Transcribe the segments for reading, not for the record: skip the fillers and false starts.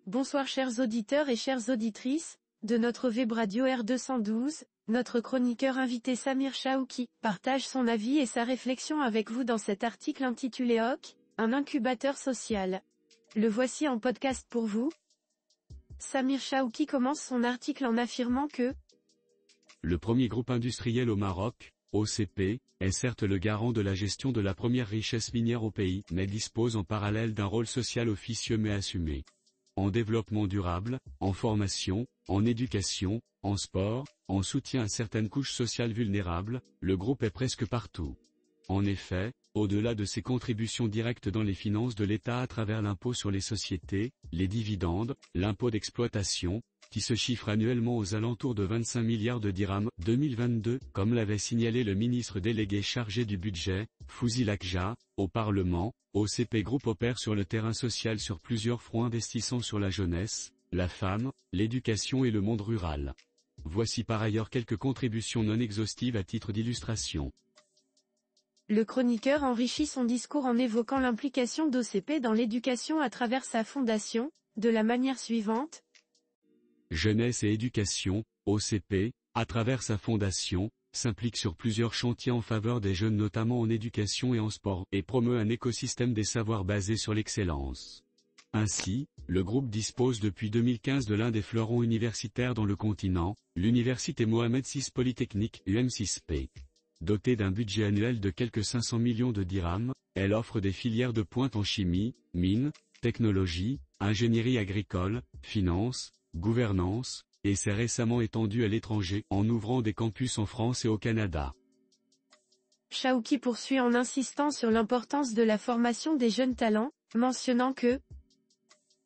Bonsoir chers auditeurs et chères auditrices, de notre web radio R212, notre chroniqueur invité Samir Chahouki partage son avis et sa réflexion avec vous dans cet article intitulé HOC, un incubateur social. Le voici en podcast pour vous. Samir Chahouki commence son article en affirmant que le premier groupe industriel au Maroc, OCP, est certes le garant de la gestion de la première richesse minière au pays, mais dispose en parallèle d'un rôle social officieux mais assumé. En développement durable, en formation, en éducation, en sport, en soutien à certaines couches sociales vulnérables, le groupe est presque partout. En effet, au-delà de ses contributions directes dans les finances de l'État à travers l'impôt sur les sociétés, les dividendes, l'impôt d'exploitation, qui se chiffre annuellement aux alentours de 25 milliards de dirhams 2022, comme l'avait signalé le ministre délégué chargé du budget, Fouzi Lakja, au Parlement, OCP Group opère sur le terrain social sur plusieurs fronts investissant sur la jeunesse, la femme, l'éducation et le monde rural. Voici par ailleurs quelques contributions non exhaustives à titre d'illustration. Le chroniqueur enrichit son discours en évoquant l'implication d'OCP dans l'éducation à travers sa fondation, de la manière suivante. Jeunesse et éducation, OCP, à travers sa fondation, s'implique sur plusieurs chantiers en faveur des jeunes notamment en éducation et en sport, et promeut un écosystème des savoirs basé sur l'excellence. Ainsi, le groupe dispose depuis 2015 de l'un des fleurons universitaires dans le continent, l'université Mohamed VI Polytechnique UM6P. Dotée d'un budget annuel de quelques 500 millions de dirhams, elle offre des filières de pointe en chimie, mines, technologie, ingénierie agricole, finance, gouvernance, et s'est récemment étendue à l'étranger en ouvrant des campus en France et au Canada. Chahouki poursuit en insistant sur l'importance de la formation des jeunes talents, mentionnant que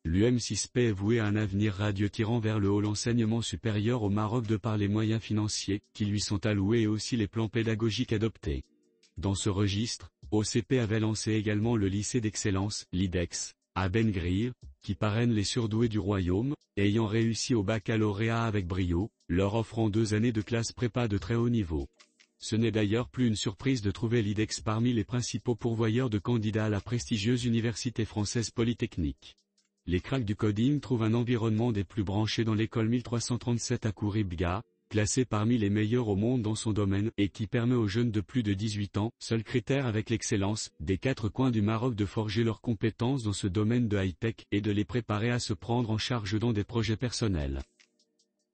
l'UM6P est voué à un avenir radieux tirant vers le haut l'enseignement supérieur au Maroc de par les moyens financiers qui lui sont alloués et aussi les plans pédagogiques adoptés. Dans ce registre, OCP avait lancé également le lycée d'excellence, l'IDEX, à Ben Grir, qui parraine les surdoués du royaume, ayant réussi au baccalauréat avec brio, leur offrant 2 années de classe prépa de très haut niveau. Ce n'est d'ailleurs plus une surprise de trouver l'IDEX parmi les principaux pourvoyeurs de candidats à la prestigieuse université française Polytechnique. Les cracks du coding trouvent un environnement des plus branchés dans l'école 1337 à Kouribga, classée parmi les meilleurs au monde dans son domaine et qui permet aux jeunes de plus de 18 ans, seul critère avec l'excellence, des 4 coins du Maroc de forger leurs compétences dans ce domaine de high-tech et de les préparer à se prendre en charge dans des projets personnels.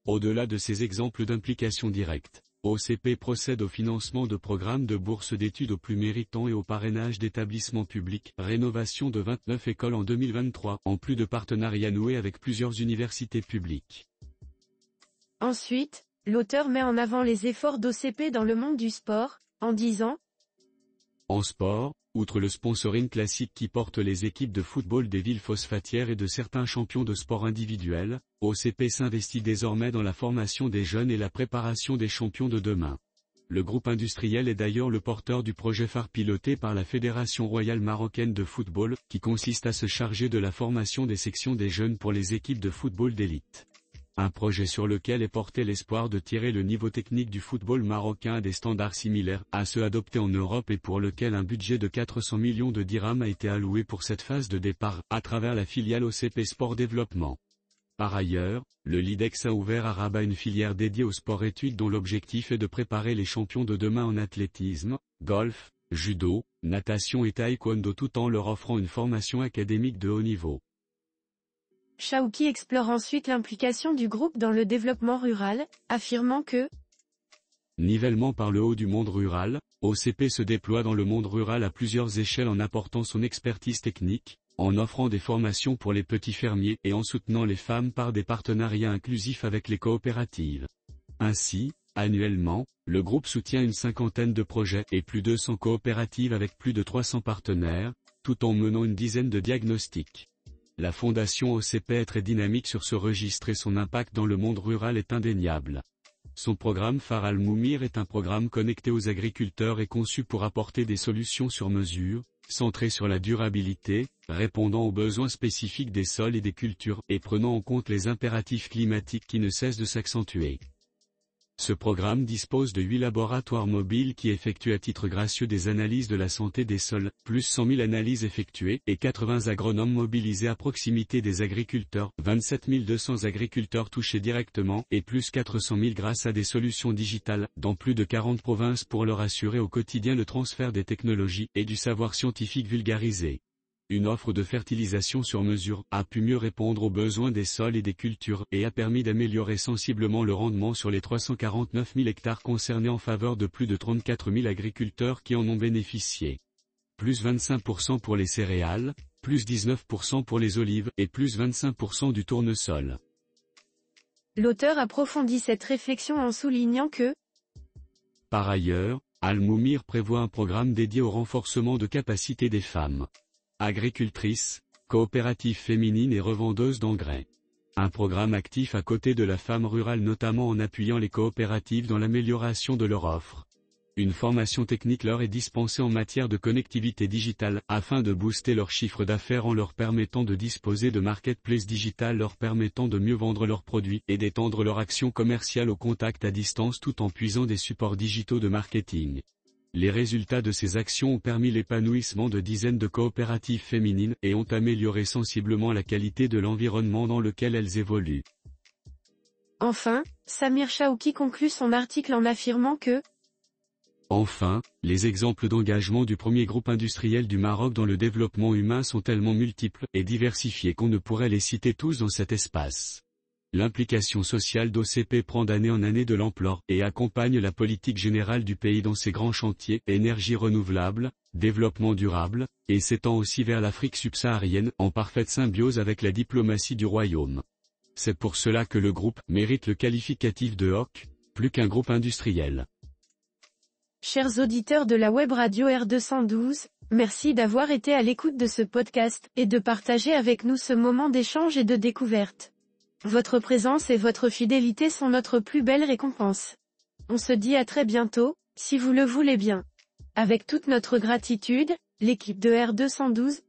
Au-delà de ces exemples d'implication directe, OCP procède au financement de programmes de bourses d'études aux plus méritants et au parrainage d'établissements publics, rénovation de 29 écoles en 2023, en plus de partenariats noués avec plusieurs universités publiques. Ensuite, l'auteur met en avant les efforts d'OCP dans le monde du sport, en disant en sport, outre le sponsoring classique qui porte les équipes de football des villes phosphatières et de certains champions de sport individuels, OCP s'investit désormais dans la formation des jeunes et la préparation des champions de demain. Le groupe industriel est d'ailleurs le porteur du projet phare piloté par la Fédération royale marocaine de football, qui consiste à se charger de la formation des sections des jeunes pour les équipes de football d'élite. Un projet sur lequel est porté l'espoir de tirer le niveau technique du football marocain à des standards similaires à ceux adoptés en Europe et pour lequel un budget de 400 millions de dirhams a été alloué pour cette phase de départ, à travers la filiale OCP Sport Développement. Par ailleurs, le LIDEX a ouvert à Rabat une filière dédiée au sport-études dont l'objectif est de préparer les champions de demain en athlétisme, golf, judo, natation et taekwondo tout en leur offrant une formation académique de haut niveau. Chahouki explore ensuite l'implication du groupe dans le développement rural, affirmant que nivellement par le haut du monde rural, OCP se déploie dans le monde rural à plusieurs échelles en apportant son expertise technique, en offrant des formations pour les petits fermiers et en soutenant les femmes par des partenariats inclusifs avec les coopératives. Ainsi, annuellement, le groupe soutient une 50aine de projets et plus de 100 coopératives avec plus de 300 partenaires, tout en menant une dizaine de diagnostics. La fondation OCP est très dynamique sur ce registre et son impact dans le monde rural est indéniable. Son programme phare Al-Moumir est un programme connecté aux agriculteurs et conçu pour apporter des solutions sur mesure, centrées sur la durabilité, répondant aux besoins spécifiques des sols et des cultures et prenant en compte les impératifs climatiques qui ne cessent de s'accentuer. Ce programme dispose de 8 laboratoires mobiles qui effectuent à titre gracieux des analyses de la santé des sols, plus 100 000 analyses effectuées, et 80 agronomes mobilisés à proximité des agriculteurs, 27 200 agriculteurs touchés directement, et plus 400 000 grâce à des solutions digitales, dans plus de 40 provinces pour leur assurer au quotidien le transfert des technologies, et du savoir scientifique vulgarisé. Une offre de fertilisation sur mesure a pu mieux répondre aux besoins des sols et des cultures, et a permis d'améliorer sensiblement le rendement sur les 349 000 hectares concernés en faveur de plus de 34 000 agriculteurs qui en ont bénéficié. Plus 25% pour les céréales, plus 19% pour les olives, et plus 25% du tournesol. L'auteur approfondit cette réflexion en soulignant que, par ailleurs, Al-Moumir prévoit un programme dédié au renforcement de capacités des femmes agricultrices, coopératives féminines et revendeuses d'engrais. Un programme actif à côté de la femme rurale notamment en appuyant les coopératives dans l'amélioration de leur offre. Une formation technique leur est dispensée en matière de connectivité digitale, afin de booster leur chiffre d'affaires en leur permettant de disposer de marketplaces digitales leur permettant de mieux vendre leurs produits et d'étendre leur action commerciale au contact à distance tout en puisant des supports digitaux de marketing. Les résultats de ces actions ont permis l'épanouissement de dizaines de coopératives féminines et ont amélioré sensiblement la qualité de l'environnement dans lequel elles évoluent. Enfin, Samir Chawki conclut son article en affirmant que, enfin, les exemples d'engagement du premier groupe industriel du Maroc dans le développement humain sont tellement multiples et diversifiés qu'on ne pourrait les citer tous dans cet espace. L'implication sociale d'OCP prend d'année en année de l'ampleur et accompagne la politique générale du pays dans ses grands chantiers, énergie renouvelable, développement durable, et s'étend aussi vers l'Afrique subsaharienne, en parfaite symbiose avec la diplomatie du royaume. C'est pour cela que le groupe mérite le qualificatif de HOC, plus qu'un groupe industriel. Chers auditeurs de la web radio R212, merci d'avoir été à l'écoute de ce podcast, et de partager avec nous ce moment d'échange et de découverte. Votre présence et votre fidélité sont notre plus belle récompense. On se dit à très bientôt, si vous le voulez bien. Avec toute notre gratitude, l'équipe de R212,